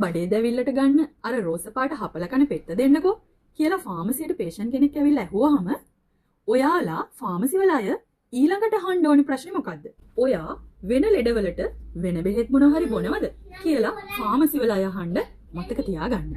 බඩේ දැවිල්ලට ගන්න අර රෝස පාට හපල කන පෙත්ත දෙන්නකෝ කියලා ෆාමසියට පේෂන්ට් කෙනෙක් ඇවිල්ලා ඇහුවාම ඔයාලා ෆාමසි වල අය ඊළඟට අහන්න ඕනි ප්‍රශ්නේ මොකද්ද? ඔයා වෙන ලෙඩවලට වෙන බෙහෙත් මොනවා හරි බොනවද කියලා ෆාමසි වල අය අහන්න මතක තියාගන්න.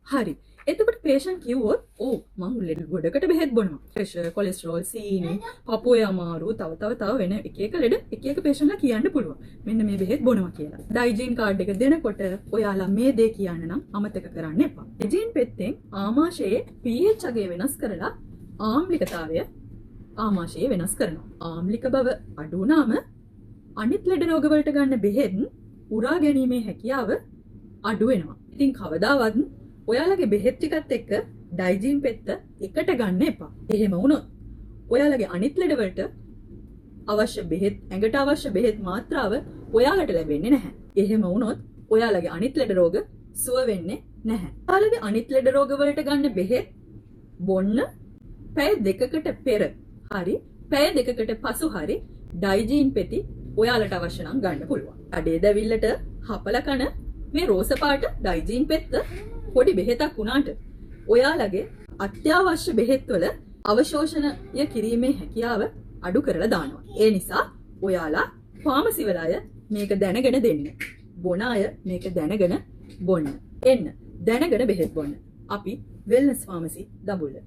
හරි. එතකොට පේෂන්ට් කිව්වොත් ඔව් මම ලෙඩ ගොඩකට බෙහෙත් බොනවා. ප්‍රෙෂර්, කොලෙස්ටරෝල්, සීනි, පපුවේ අමාරු, තව වෙන එක එක ලෙඩ එක එක පේෂන්ට්ලා කියන්න පුළුවන්. මෙන්න මේ බෙහෙත් බොනවා කියලා. ඩයිජින් කාඩ් එක දෙනකොට ඔයාලා මේ දේ කියන්න නම් අමතක කරන්න එපා. ඩයිජින් පෙත්තෙන් ආමාශයේ pH අගය වෙනස් කරලා ආම්ලිකතාවය ආමාශයේ වෙනස් කරනවා. ආම්ලික බව අඩු වුණාම අනිත් ලෙඩ රෝග වලට ගන්න බෙහෙත් උරා ගැනීමේ හැකියාව අඩු වෙනවා. ඉතින් කවදාවත් ඔයාලගේ බෙහෙත් ටිකත් එක්ක ඩයිජින් පෙත්ත එකට ගන්න එපා. එහෙම වුණොත් ඔයාලගේ අනිත් ලෙඩ වලට අවශ්‍ය බෙහෙත් ඇඟට අවශ්‍ය බෙහෙත් මාත්‍රාව ඔයාලට ලැබෙන්නේ නැහැ. එහෙම වුණොත් ඔයාලගේ අනිත් ලෙඩ රෝග සුව වෙන්නේ නැහැ. ඔයාලගේ අනිත් ලෙඩ රෝග වලට ගන්න බෙහෙත් බොන්න පැය දෙකකට පෙර හරි පැය දෙකකට පසු හරි ඩයිජින් පෙති ඔයාලට අවශ්‍ය නම් ගන්න පුළුවන්. අඩේ දැවිල්ලට හපල කන මේ රෝස පාට ඩයිජින් පෙත්ත පොඩි බෙහෙතක් වුණාට ඔයාලගේ අත්‍යවශ්‍ය බෙහෙත් වල අවශෝෂණය කිරීමේ හැකියාව අඩු කරලා දානවා. ඒ නිසා ඔයාලා ෆාමසි වල අය මේක දැනගෙන දෙන්න. බොන අය මේක දැනගෙන බොන්න. එන්න දැනගෙන බෙහෙත් බොන්න. අපි වෙල්නස් ෆාමසි දඹුල්ල